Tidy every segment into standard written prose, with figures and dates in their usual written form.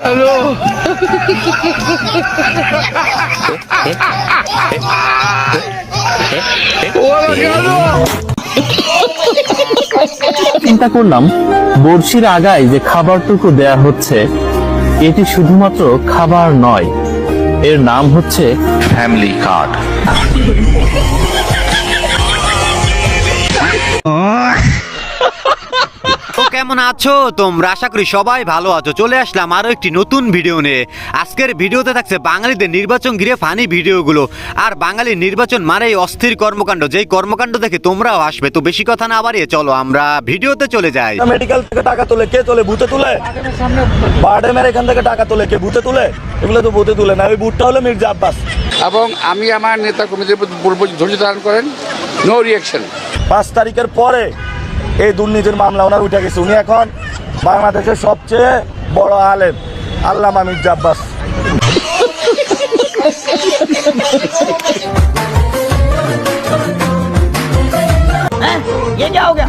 Hello. চিন্তা করলাম বড়শির আগায় যে খাবারটুকু দেয়া হচ্ছে এটি শুধুমাত্র খাবার নয়, এর নাম হচ্ছে ফ্যামিলি কার্ড। তো কেমন আছো তোমরা? আশা করি সবাই ভালো আছো। চলে আসলাম আরো একটি নতুন ভিডিও নিয়ে। আজকের ভিডিওতে থাকছে বাঙালিদের নির্বাচন ঘিরে ফানি ভিডিওগুলো। আর বাঙালির নির্বাচন মানেই অস্থির কর্মকাণ্ড, যেই কর্মকাণ্ড দেখে তোমরাও আসবে। তো বেশি কথা না বাড়িয়ে চলো আমরা ভিডিওতে চলে যাই। মেডিকেল থেকে টাকা তোলে কে তোলে? ভূতে তুলে। বার্ডে মেরে এখান থেকে টাকা তোলে কে? ভূতে তুলে। এগুলো তো ভূতে তুলে না, ওই ভূতটা হলো মির্জা আব্বাস। এবং আমি আমার নেতা কর্মীদের বলবো ধৈর্য ধারণ করেন, নো রিয়াকশন। 5 তারিখের পরে এই দুর্নীতির মামলা ওনার উঠে গেছে। উনি এখন বাংলাদেশের সবচেয়ে বড় আলেম আল্লামা মির্জা আব্বাস। ये क्या हो गया?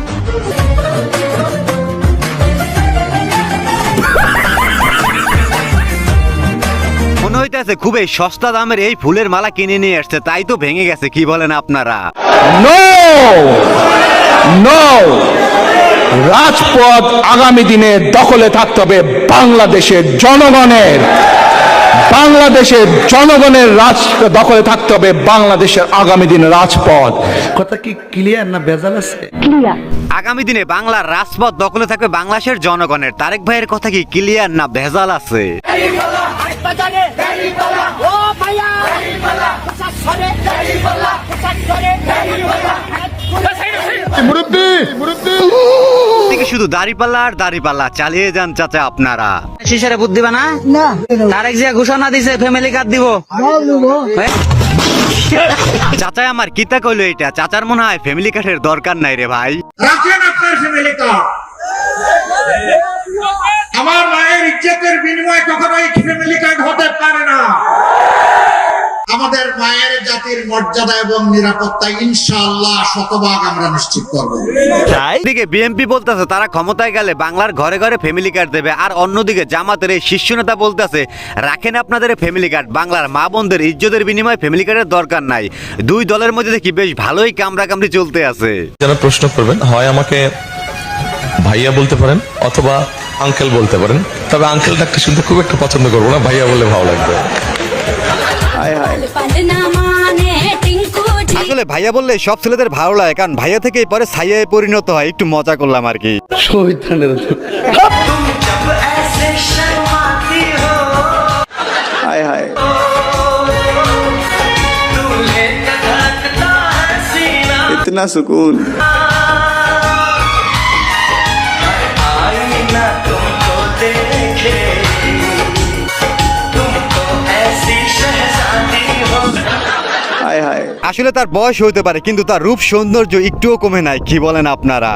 মনে হইতেছে খুবই সস্তা দামের এই ফুলের মালা কিনে নিয়ে আসছে, তাই তো ভেঙে গেছে। কি বলেন আপনারা? নো নো, রাজপথ আগামী দিনে দখলে থাকতে হবে বাংলাদেশের জনগণের। বাংলাদেশের জনগণের দখলে থাকতে হবে বাংলাদেশের আগামী দিনের রাজপথ। কথা কি ক্লিয়ার না ভেজাল আছে? আগামী দিনে বাংলার রাজপথ দখলে থাকবে বাংলাদেশের জনগণের। তারেক ভাইয়ের কথা কি ক্লিয়ার না ভেজাল আছে? শুধু দাড়িপাল্লা আর দাড়িপাল্লা চালিয়ে যান চাচা আপনারা। শিশারে বুদ্ধি বানা না, তারেক জিয়া ঘোষণা দিছে ফ্যামিলি কার্ড দিব। চাচা আমার কিতা কইলো এটা? চাচার মনে হয় ফ্যামিলি কার্ডের দরকার নাই রে ভাই। রাখেন আপনার ফ্যামিলি কার্ড। আমার মায়ের ইজ্জতের বিনিময়ে কখনো এই ফ্যামিলি কার্ড হতে পারে না। আমাদের মায়ের জাতির মর্যাদা এবং নিরাপত্তা ইনশাআল্লাহ শতভাগ আমরা নিশ্চিত করব। এদিকে বিএনপি বলতেছে তারা ক্ষমতায় গেলে বাংলার ঘরে ঘরে ফ্যামিলি কার্ড দেবে, আর অন্যদিকে জামাতের এই শীর্ষ নেতা বলতেছে রাখেন আপনাদের ফ্যামিলি কার্ড, বাংলার মা বোনদের ইজ্জতের বিনিময়ে ফ্যামিলি কার্ডের দরকার নাই। দুই দলের মধ্যে দেখি বেশ ভালোই কামড়াকামড়ি চলতে আছে। যারা প্রশ্ন করবেন হয় আমাকে ভাইয়া বলতে পারেন অথবা আঙ্কেল বলতে পারেন, তবে আঙ্কেল ডাকতে শুনতে খুব একটা পছন্দ করবো না, ভাইয়া বললে ভালো লাগবে। আসলে ভাইয়া বললে সব ছেলেদের ভালো লাগে, কারণ ভাইয়া থেকে পরে ছাইয়ায় পরিণত হয়। একটু মজা করলাম আর কি। इतना सुकून। আসলে তার বয়স হইতে পারে কিন্তু তার রূপ সৌন্দর্য একটুও কমে নাই। কি বলেন আপনারা?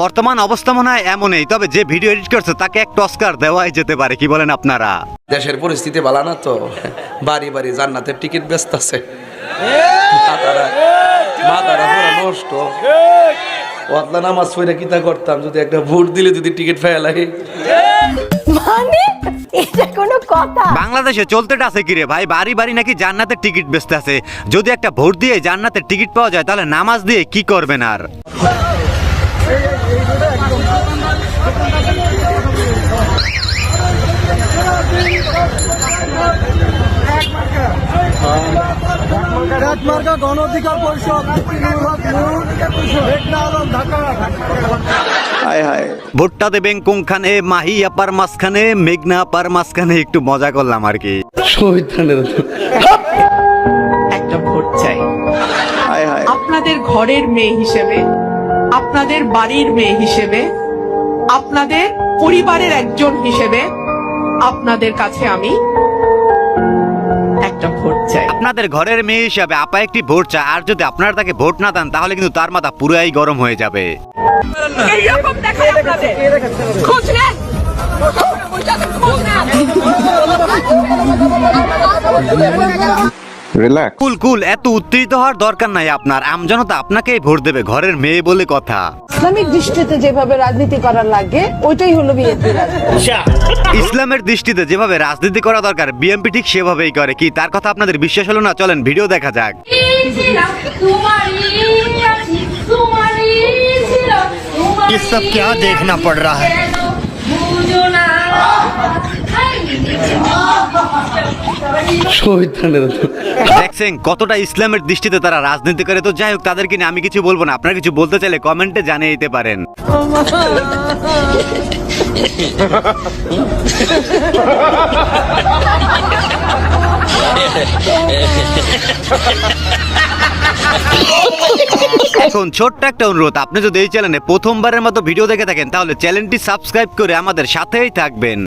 বর্তমান অবস্থা মনে হয় এমনই, তবে যে ভিডিও এডিট করছে তাকে একটা অস্কার দেওয়াই যেতে পারে। কি বলেন আপনারা? দেশের পরিস্থিতি ভালো না তো, বাড়ি বাড়ি জান্নাতের টিকিট ব্যস্ত আছে। মাথারা পুরো নষ্ট। ওয়াতলা নামাজ পড়ে কিতা করতাম যদি একটা ভোট দিলে যদি টিকিট ফেলা লাগে। মানে এটা কোনো কথা? বাংলাদেশে চলতেটা আছে কি রে ভাই? বাড়ি বাড়ি নাকি জান্নাতের টিকিট বেচতে আছে। যদি একটা ভোট দিয়ে জান্নাতের টিকিট পাওয়া যায় তাহলে নামাজ দিয়ে কি করবেন আর? ভোটটা দেবেন কোনখানে? মাহি আপার মাঝখানে, মেঘনা আপার মাঝখানে। একটু মজা করলাম আর কি। একটা ভোট চাই আপনাদের ঘরের মেয়ে হিসেবে, আপনাদের বাড়ির মেয়ে হিসেবে, আপনাদের পরিবারের একজন হিসেবে আপনাদের কাছে আমি একটা ভোট চাই। আপনাদের ঘরের মেয়ে হিসাবে আপা একটি ভোট চায়, আর যদি আপনারা তাকে ভোট না দেন তাহলে কিন্তু তার মাথা পুরাই গরম হয়ে যাবে। এইরকম দেখায় আপনাদের খোঁজ নেন, কুল কুল, এত উত্তেজিত হওয়ার দরকার নাই আপনার। আমজনতা আপনাকেই ভোট দেবে, ঘরের মেয়ে বলে কথা। ইসলামিক দৃষ্টিতে যেভাবে রাজনীতি করার লাগে ওইটাই হলো বিএনপি রাজনীতি। ইসলামের দৃষ্টিতে যেভাবে রাজনীতি করা দরকার বিএনপি ঠিক সেভাবেই করে। কি তার কথা আপনাদের বিশ্বাস হলো না? চলেন ভিডিও দেখা যাক। ये सब क्या देखना पड़ रहा है? দেখছেন কতটা ইসলামের দৃষ্টিতে তারা রাজনীতি করে। তো যাই হোক, তাদেরকে নিয়ে আমি কিছু বলবো না। আপনারা কিছু বলতে চাইলে কমেন্টে জানিয়ে দিতে পারেন। এখন ছোট্ট একটা অনুরোধ, আপনি যদি এই চ্যানেলে প্রথমবারের মতো ভিডিও দেখে থাকেন তাহলে চ্যানেলটি সাবস্ক্রাইব করে আমাদের সাথেই থাকবেন।